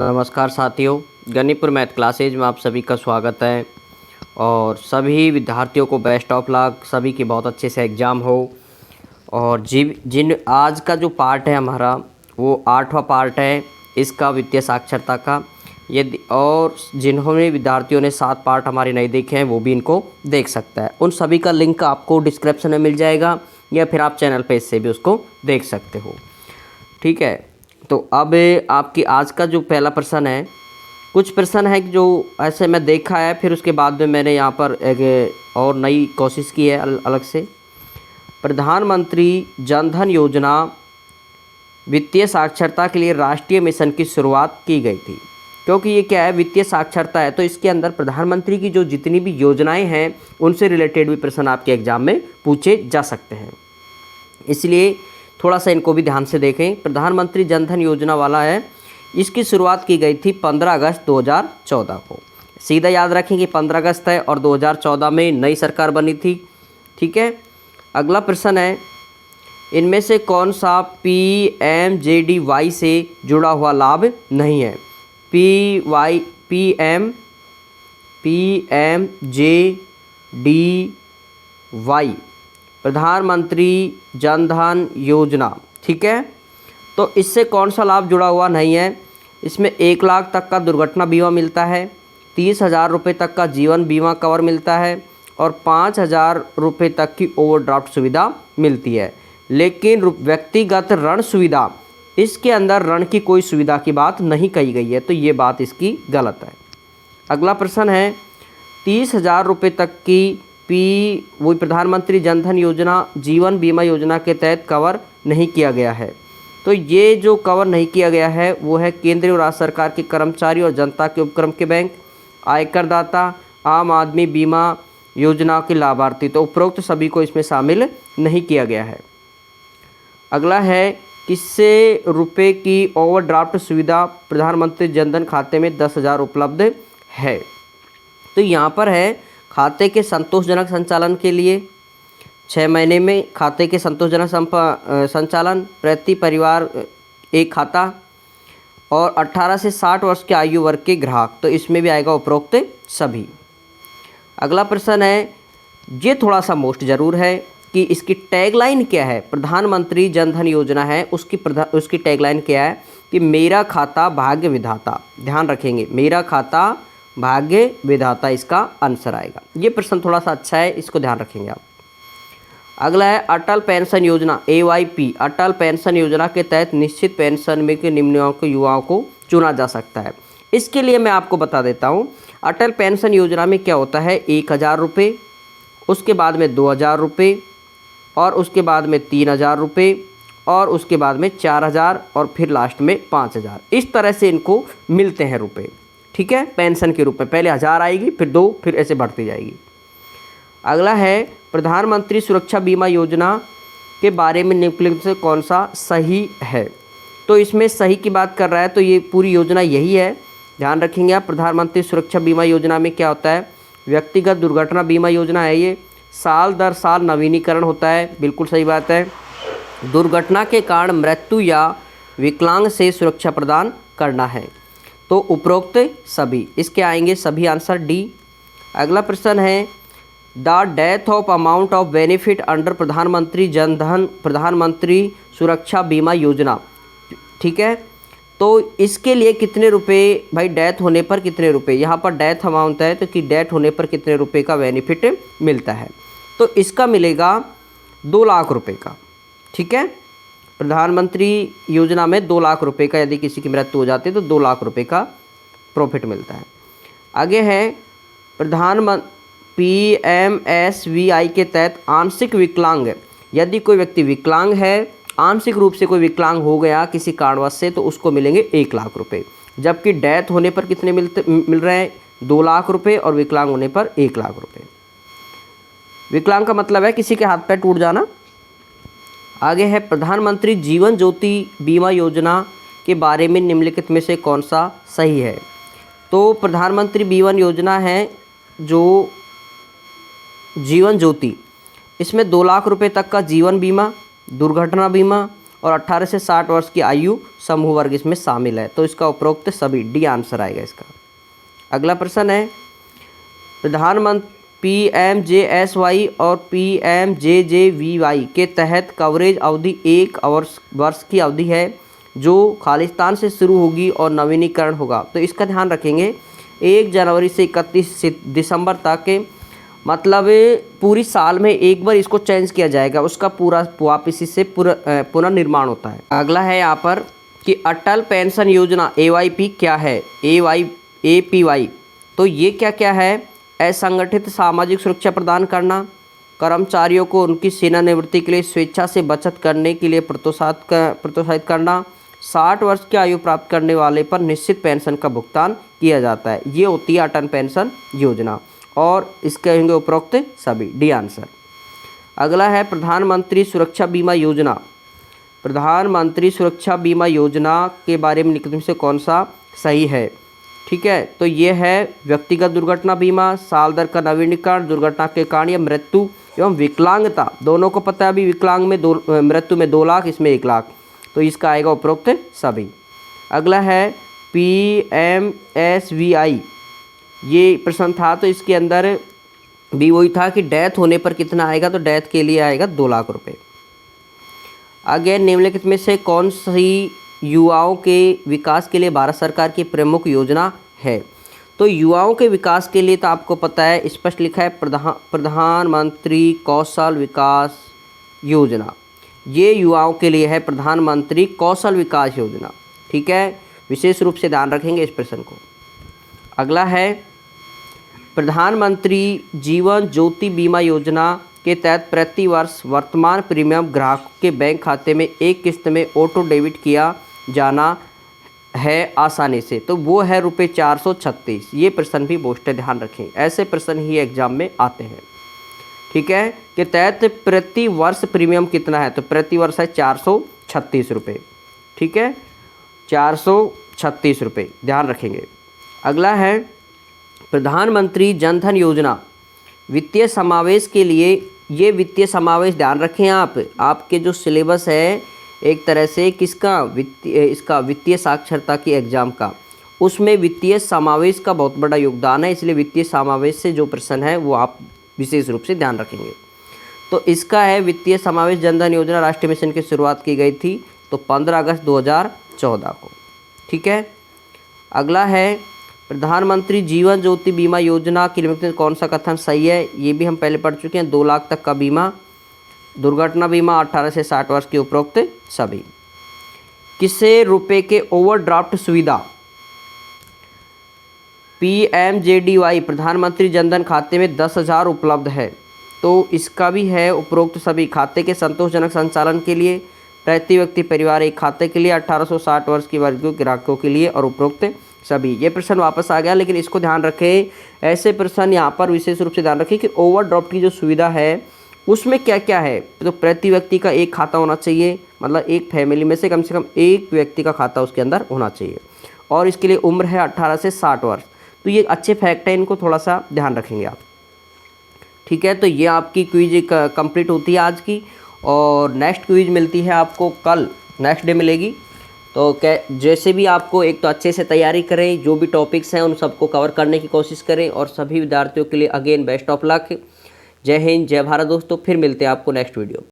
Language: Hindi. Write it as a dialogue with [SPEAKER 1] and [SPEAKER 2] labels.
[SPEAKER 1] नमस्कार साथियों, गणितपुर मैथ क्लासेज में आप सभी का स्वागत है। और सभी विद्यार्थियों को बेस्ट ऑफ लक, सभी के बहुत अच्छे से एग्ज़ाम हो। और जिन आज का जो पार्ट है हमारा वो 8वां पार्ट है इसका, वित्तीय साक्षरता का। यदि और जिन्होंने विद्यार्थियों ने 7 पार्ट हमारे नहीं देखे हैं वो भी इनको देख सकता है। उन सभी का लिंक आपको डिस्क्रिप्शन में मिल जाएगा या फिर आप चैनल पेज से भी उसको देख सकते हो। ठीक है, तो अब आपकी आज का जो पहला प्रश्न है, कुछ प्रश्न है जो ऐसे मैं देखा है, फिर उसके बाद में मैंने यहाँ पर एक और नई कोशिश की है अलग से। प्रधानमंत्री जन धन योजना वित्तीय साक्षरता के लिए राष्ट्रीय मिशन की शुरुआत की गई थी। क्योंकि ये क्या है, वित्तीय साक्षरता है, तो इसके अंदर प्रधानमंत्री की जो जितनी भी योजनाएं हैं उनसे रिलेटेड भी प्रश्न आपके एग्जाम में पूछे जा सकते हैं। इसलिए थोड़ा सा इनको भी ध्यान से देखें। प्रधानमंत्री जन धन योजना वाला है, इसकी शुरुआत की गई थी 15 अगस्त 2014 को। सीधा याद रखें कि 15 अगस्त है और 2014 में नई सरकार बनी थी। ठीक है, अगला प्रश्न है, इनमें से कौन सा PMJDY से जुड़ा हुआ लाभ नहीं है? PMJDY प्रधानमंत्री जन धन योजना, ठीक है, तो इससे कौन सा लाभ जुड़ा हुआ नहीं है? इसमें 1 लाख तक का दुर्घटना बीमा मिलता है, 30,000 रुपये तक का जीवन बीमा कवर मिलता है और 5,000 रुपये तक की ओवरड्राफ्ट सुविधा मिलती है। लेकिन व्यक्तिगत ऋण सुविधा, इसके अंदर ऋण की कोई सुविधा की बात नहीं कही गई है, तो ये बात इसकी गलत है। अगला प्रश्न है, 30,000 रुपये तक की वही प्रधानमंत्री जन धन योजना जीवन बीमा योजना के तहत कवर नहीं किया गया है। तो ये जो कवर नहीं किया गया है वो है केंद्रीय और राज्य सरकार के कर्मचारी और जनता के उपक्रम के बैंक, आयकरदाता, आम आदमी बीमा योजना के लाभार्थी। तो उपरोक्त सभी को इसमें शामिल नहीं किया गया है। अगला है, किससे रुपये की ओवरड्राफ्ट सुविधा प्रधानमंत्री जन धन खाते में 10,000 उपलब्ध है? तो यहाँ पर है, खाते के संतोषजनक संचालन के लिए 6 महीने में खाते के संतोषजनक संचालन, प्रति परिवार एक खाता और 18 से 60 वर्ष के आयु वर्ग के ग्राहक, तो इसमें भी आएगा उपरोक्त सभी। अगला प्रश्न है, ये थोड़ा सा मोस्ट ज़रूर है कि इसकी टैगलाइन क्या है? प्रधानमंत्री जन धन योजना है, उसकी टैगलाइन क्या है कि मेरा खाता भाग्य विधाता। ध्यान रखेंगे, मेरा खाता भाग्य विधाता इसका आंसर आएगा। ये प्रश्न थोड़ा सा अच्छा है, इसको ध्यान रखेंगे आप। अगला है, अटल पेंशन योजना AYP, अटल पेंशन योजना के तहत निश्चित पेंशन में के निम्नलिखित युवाओं को चुना जा सकता है। इसके लिए मैं आपको बता देता हूँ, अटल पेंशन योजना में क्या होता है, 1,000 रुपये, उसके बाद में 2,000 रुपये और उसके बाद में 3,000 रुपये और उसके बाद में 4,000 और फिर लास्ट में 5,000। इस तरह से इनको मिलते हैं रुपये। ठीक है, पेंशन के रूप में पहले 1,000 आएगी, फिर 2, फिर ऐसे बढ़ती जाएगी। अगला है, प्रधानमंत्री सुरक्षा बीमा योजना के बारे में निम्नलिखित से कौन सा सही है? तो इसमें सही की बात कर रहा है, तो ये पूरी योजना यही है। ध्यान रखेंगे आप, प्रधानमंत्री सुरक्षा बीमा योजना में क्या होता है, व्यक्तिगत दुर्घटना बीमा योजना है, ये साल दर साल नवीनीकरण होता है, बिल्कुल सही बात है। दुर्घटना के कारण मृत्यु या विकलांग से सुरक्षा प्रदान करना है, तो उपरोक्त सभी, इसके आएंगे सभी आंसर डी। अगला प्रश्न है, the death of amount of benefit under प्रधानमंत्री जन धन प्रधानमंत्री सुरक्षा बीमा योजना, ठीक है, तो इसके लिए कितने रुपए, भाई डेथ होने पर कितने रुपए, यहाँ पर डेथ अमाउंट है तो कि डेथ होने पर कितने रुपए का बेनिफिट मिलता है? तो इसका मिलेगा 2 लाख रुपए का। ठीक है, प्रधानमंत्री योजना में 2 लाख रुपए का, यदि किसी की मृत्यु हो जाती है तो 2 लाख रुपए का प्रॉफिट मिलता है। आगे है, PMSVI के तहत आंशिक विकलांग, यदि कोई व्यक्ति विकलांग है, आंशिक रूप से कोई विकलांग हो गया किसी कारणवश से, तो उसको मिलेंगे 1 लाख रुपए। जबकि डेथ होने पर कितने मिल रहे हैं, 2 लाख रुपए, और विकलांग होने पर 1 लाख रुपए। विकलांग का मतलब है किसी के हाथ पैर टूट जाना। आगे है, प्रधानमंत्री जीवन ज्योति बीमा योजना के बारे में निम्नलिखित में से कौन सा सही है? तो प्रधानमंत्री जीवन योजना है जो जीवन ज्योति, इसमें 2 लाख रुपए तक का जीवन बीमा, दुर्घटना बीमा और 18 से 60 वर्ष की आयु समूह वर्ग इसमें शामिल है। तो इसका उपरोक्त सभी, डी आंसर आएगा इसका। अगला प्रश्न है, प्रधानमंत्री PMJSY और PMJJBY के तहत कवरेज अवधि 1 वर्ष की अवधि है जो खालिस्तान से शुरू होगी और नवीनीकरण होगा। तो इसका ध्यान रखेंगे 1 जनवरी से 31 दिसंबर तक के, मतलब पूरी साल में एक बार इसको चेंज किया जाएगा, उसका पूरा वापसी से पुनर्निर्माण होता है। अगला है यहाँ पर कि अटल पेंशन योजना AYP क्या है, APY। तो ये क्या क्या है, असंगठित सामाजिक सुरक्षा प्रदान करना, कर्मचारियों को उनकी सेवानिवृत्ति के लिए स्वेच्छा से बचत करने के लिए प्रोत्साहित करना, 60 वर्ष की आयु प्राप्त करने वाले पर निश्चित पेंशन का भुगतान किया जाता है। ये होती है अटल पेंशन योजना और इसके होंगे उपरोक्त सभी, डी आंसर। अगला है प्रधानमंत्री सुरक्षा बीमा योजना। प्रधानमंत्री सुरक्षा बीमा योजना के बारे में निम्न में से कौन सा सही है? ठीक है, तो ये है व्यक्तिगत दुर्घटना बीमा, साल दर का नवीनीकरण, दुर्घटना के कारण या मृत्यु एवं विकलांगता, दोनों को पता है अभी, विकलांग में मृत्यु में 2 लाख, इसमें 1 लाख। तो इसका आएगा उपरोक्त सभी। अगला है PMSVI। ये प्रश्न था तो इसके अंदर भी वही था कि डेथ होने पर कितना आएगा, तो डेथ के लिए आएगा 2 लाख रुपए। आगे निम्नलिखित में से कौन सी युवाओं के विकास के लिए भारत सरकार की प्रमुख योजना है? तो युवाओं के विकास के लिए तो आपको पता है, स्पष्ट लिखा है प्रधानमंत्री कौशल विकास योजना। ये युवाओं के लिए है प्रधानमंत्री कौशल विकास योजना। ठीक है, विशेष रूप से ध्यान रखेंगे इस प्रश्न को। अगला है प्रधानमंत्री जीवन ज्योति बीमा योजना के तहत प्रति वर्ष वर्तमान प्रीमियम ग्राहक के बैंक खाते में एक किस्त में ऑटो डेबिट किया जाना है आसानी से, तो वो है रुपये 436। ये प्रश्न भी पोस्ट ध्यान रखें, ऐसे प्रश्न ही एग्जाम में आते हैं। ठीक है, के तहत प्रति वर्ष प्रीमियम कितना है? तो प्रति वर्ष है 436 रुपये। ठीक है, 436 रुपये ध्यान रखेंगे। अगला है प्रधानमंत्री जन धन योजना वित्तीय समावेश के लिए। ये वित्तीय समावेश ध्यान रखें आप, आपके जो सिलेबस है एक तरह से किसका, इसका वित्तीय साक्षरता की एग्जाम का, उसमें वित्तीय समावेश का बहुत बड़ा योगदान है, इसलिए वित्तीय समावेश से जो प्रश्न है वो आप विशेष रूप से ध्यान रखेंगे। तो इसका है वित्तीय समावेश जन धन योजना राष्ट्रीय मिशन की शुरुआत की गई थी तो 15 अगस्त 2014 को। ठीक है, अगला है प्रधानमंत्री जीवन ज्योति बीमा योजना की निम्नलिखित में कौन सा कथन सही है? ये भी हम पहले पढ़ चुके हैं। 2 लाख तक का बीमा, दुर्घटना बीमा, 18 से 60 वर्ष के उपरोक्त सभी। किसे रुपए के ओवरड्राफ्ट सुविधा PMJDY प्रधानमंत्री जनधन खाते में 10,000 उपलब्ध है, तो इसका भी है उपरोक्त सभी। खाते के संतोषजनक संचालन के लिए, प्रति व्यक्ति परिवार एक खाते के लिए, 1860 वर्ष की वर्ग के ग्राहकों के लिए और उपरोक्त सभी। ये प्रश्न वापस आ गया, लेकिन इसको ध्यान रखें, ऐसे प्रश्न यहाँ पर विशेष रूप से ध्यान रखें कि ओवरड्राफ्ट की जो सुविधा है उसमें क्या क्या है। तो प्रति व्यक्ति का एक खाता होना चाहिए, मतलब एक फैमिली में से कम एक व्यक्ति का खाता उसके अंदर होना चाहिए, और इसके लिए उम्र है 18 से 60 वर्ष। तो ये अच्छे फैक्ट है, इनको थोड़ा सा ध्यान रखेंगे आप। ठीक है, तो ये आपकी क्विज कंप्लीट होती है आज की, और नेक्स्ट क्विज मिलती है आपको कल, नेक्स्ट डे मिलेगी। तो जैसे भी आपको एक तो अच्छे से तैयारी करें, जो भी टॉपिक्स हैं उन सबको कवर करने की कोशिश करें, और सभी विद्यार्थियों के लिए अगेन बेस्ट ऑफ लक। जय हिंद, जय भारत दोस्तों, फिर मिलते हैं आपको नेक्स्ट वीडियो।